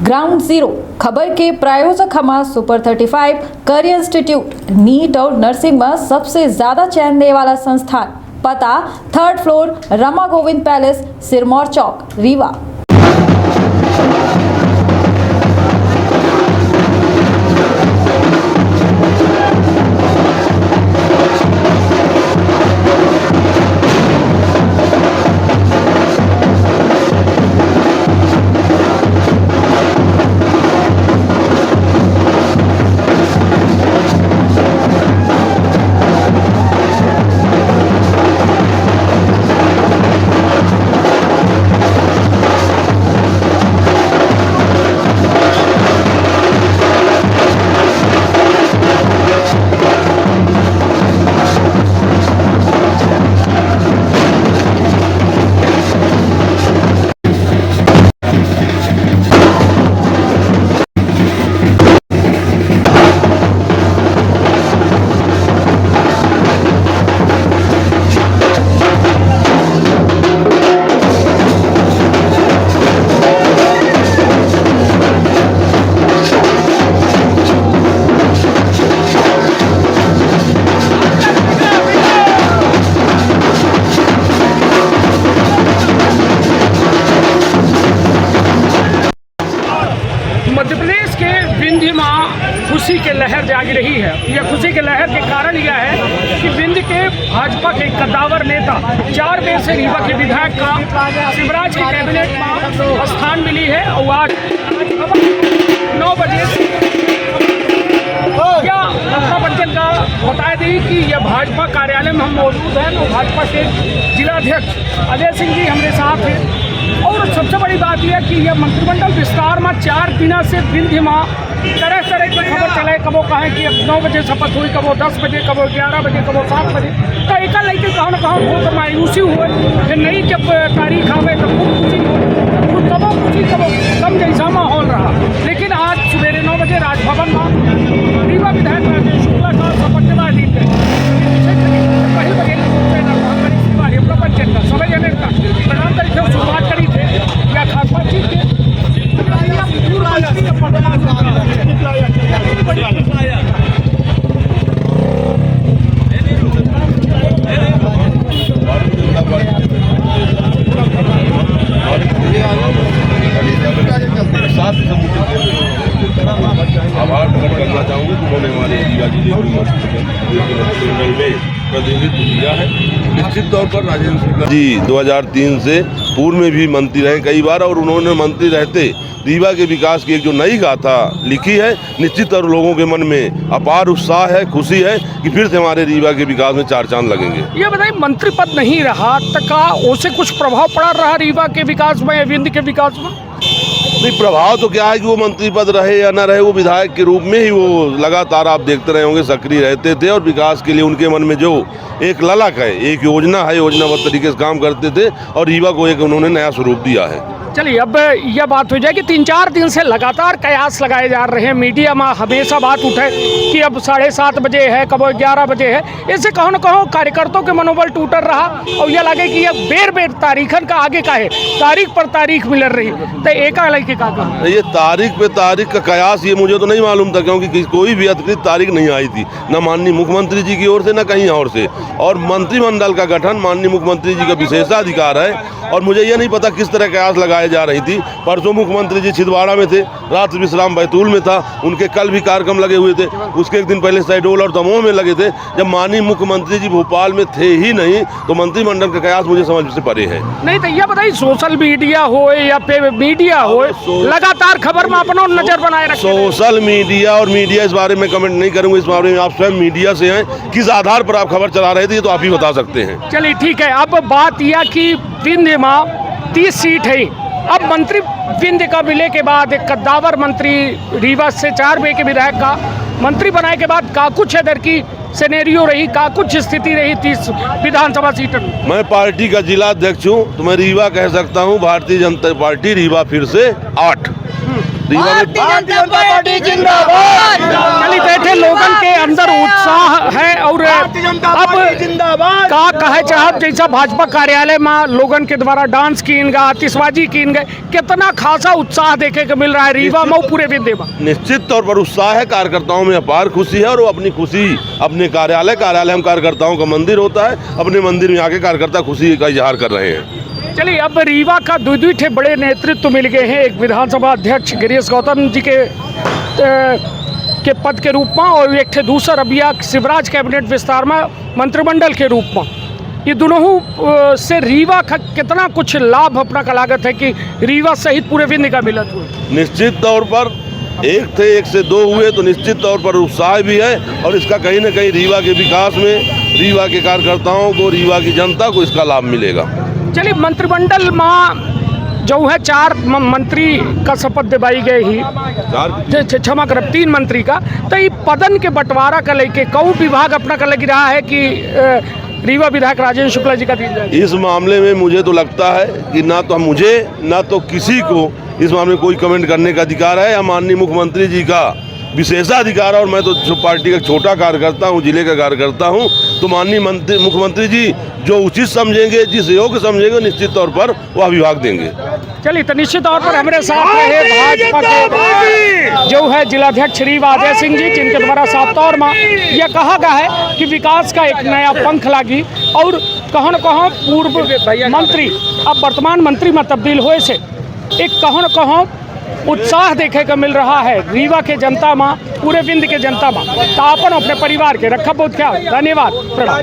Ground zero खबर के प्रायोजक हमारा सुपर 35 करियर इंस्टीट्यूट नीट और नर्सिंग में सबसे ज्यादा चयन देने वाला संस्थान। पता 3rd floor Rama Govind palace, Sirmour Chowk, Rewa. Madhya Pradesh के विंध्य में खुशी की लहर जाग रही है। यह खुशी की लहर के कारण यह है कि विंध्य के भाजपा के कद्दावर नेता 4 बेर से रीवा के विधायक का शिवराज के कैबिनेट में स्थान मिली है और आज 9 बजे क्या अपना बच्चन का बता दें कि यह भाजपा कार्यालय में हम मौजूद हैं। तो भाजपा के जिलाध्यक्ष अजय सिंह जी हमारे साथ हैं और सबसे बड़ी बात यह कि यह मंत्रिमंडल विस्तार में 4 दिनों से विंध्य में तरह तरह की खबर चले। कबो कहें कि अब 9 बजे शपथ हुई, कबो 10 बजे, कबो 11 बजे, कबो 7 बजे। तो एक लेके कहाँ न कहाँ बहुत मायूसी हुए। फिर नई जब तारीख आवे तो खूब खुशी हुई, कबो खुशी कबो कम जैसा माहौल रहा। लेकिन आज सवेरे 9 बजे राजभवन में रीवा विधायक राजेश शुक्ला का शपथ दिला दी गई। समय जने का प्रधान तरीके से शुरुआत करी थे या खास बात चीज थे आभार प्रकट करना चाहूँगी कि उन्होंने हमारे रीवा जिले में प्रतिनिधित्व किया है। निश्चित तौर पर राजेंद्र शुक्ला जी 2003 से पूर्व में भी मंत्री रहे कई बार और उन्होंने मंत्री रहते रीवा के विकास की एक जो नई गाथा लिखी है। निश्चित तौर लोगों के मन में अपार उत्साह है, खुशी है कि फिर से हमारे रीवा के विकास में 4 चांद लगेंगे। ये बताइए, मंत्री पद नहीं रहा तो का उससे कुछ प्रभाव पड़ा रहा रीवा के विकास में, विंध्य के विकास में? नहीं, प्रभाव तो क्या है कि वो मंत्री पद रहे या न रहे, वो विधायक के रूप में ही वो लगातार आप देखते रहे होंगे सक्रिय रहते थे और विकास के लिए उनके मन में जो एक ललक है, एक योजना है, योजनाबद्ध तरीके से काम करते थे और रीवा को एक उन्होंने नया स्वरूप दिया है। चलिए, अब यह बात हो जाए कि 3-4 दिन से लगातार कयास लगाए जा रहे हैं। मीडिया में हमेशा बात उठे कि अब 7:30 बजे है, कब 11 बजे है। इससे कहो न कहो कार्यकर्ताओं के मनोबल टूटर रहा और यह लगे कि यह बेर तारीखन का आगे का है, तारीख पर तारीख मिल रही। तो एक लड़के का ये तारीख पे तारीख का कयास ये मुझे तो नहीं मालूम था, क्योंकि कोई भी अधिकृत तारीख नहीं आई थी, न माननीय मुख्यमंत्री जी की ओर से न कहीं और से। और मंत्रिमंडल का गठन माननीय मुख्यमंत्री जी का विशेषाधिकार है और मुझे ये नहीं पता किस तरह कयास लगाए जा रही थी। परसों मुख्यमंत्री जी छिंदवाड़ा में थे, रात्रि विश्राम बैतूल में था, उनके कल भी कार्यक्रम लगे हुए थे। उसके एक दिन पहले शहडोल और दमोह में लगे थे। जब माननीय मुख्यमंत्री जी भोपाल में थे ही नहीं तो मंत्रिमंडल का कयास मुझे समझ से परे है। नहीं तो यह बताइए, सोशल मीडिया हो या मीडिया हो, लगातार खबर में अपना नजर बनाए रखें। सोशल मीडिया और मीडिया इस बारे में कमेंट नहीं करूंगा। इस बारे में आप स्वयं मीडिया से हैं, किस आधार पर आप खबर चला रहे थे तो आप ही बता सकते हैं। चलिए ठीक है। अब बात यह कि विंध्य में 30 सीट है। अब मंत्री विंध्य का मिले के बाद एक कद्दावर मंत्री रीवा से 4 बेर के विधायक का मंत्री बनाए के बाद का कुछ इधर की सिनेरियो रही, का कुछ स्थिति रही 30 विधानसभा सीट में? मैं पार्टी का जिलाध्यक्ष हूँ तो मैं रीवा कह सकता हूँ। भारतीय जनता पार्टी रीवा फिर से 8 रीवा में भारतीय जनता पार्टी जिंदाबाद। चली बैठे लोगन के अंदर उत्साह है और अब जिंदाबाद। का कहे चाहब जैसा भाजपा कार्यालय में लोगन के द्वारा डांस कीन गए, आतिशबाजी कीन गए, कितना खासा उत्साह देखे को मिल रहा है रीवा में पूरे विंध्य में। निश्चित तौर पर उत्साह है, कार्यकर्ताओं में अपार खुशी है और वो अपनी खुशी अपने कार्यालय में कार्यकर्ताओं का मंदिर होता है, अपने मंदिर में आके कार्यकर्ता खुशी का इजहार कर रहे हैं। चलिए अब रीवा का दो ठे बड़े नेतृत्व मिल गए हैं, एक विधानसभा अध्यक्ष गिरीश गौतम जी के पद के रूप में और एक ठे दूसरा अभिया शिवराज कैबिनेट विस्तार में मंत्रिमंडल के रूप में। ये दोनों से रीवा का कितना कुछ लाभ अपना का लागत है कि रीवा सहित पूरे विंध्य का मिलत हुए। निश्चित तौर पर एक थे, एक से दो हुए तो निश्चित तौर पर उत्साह भी है और इसका कहीं न कहीं रीवा के विकास में रीवा के कार्यकर्ताओं को, रीवा की जनता को इसका लाभ मिलेगा। चलिए मंत्रिमंडल में जो है 4 मंत्री का शपथ दिलाई गई ही, क्षमा कर 3 मंत्री का, तो ये पदन के बंटवारा का लेके कौन विभाग अपना का लग रहा है कि रीवा विधायक राजेंद्र शुक्ला जी का दी जाए। इस मामले में मुझे तो लगता है कि ना तो मुझे ना तो किसी को इस मामले में कोई कमेंट करने का अधिकार है या माननीय मुख्यमंत्री जी का विशेषाधिकार है। और मैं तो जो पार्टी का छोटा कार्यकर्ता हूँ, जिले का कार्यकर्ता हूँ, तो माननीय मुख्यमंत्री जी जो उचित समझेंगे, जिस योग्य समझेंगे, निश्चित तौर पर वह विभाग देंगे। चलिए तो निश्चित तौर पर हमारे साथ रहे भाजपा के जो है जिलाध्यक्ष रीवा अजय सिंह जी, जिनके द्वारा साफ तौर में यह कहा गया है कि विकास का एक नया पंख लागी और कहाँ न कहाँ पूर्व मंत्री अब वर्तमान मंत्री में तब्दील हुए से एक कहाँ न कहाँ उत्साह देखे को मिल रहा है रीवा के जनता में, पूरे विंध्य के जनता में। तो अपन अपने परिवार के रखा बहुत ख्याल। धन्यवाद, प्रणाम।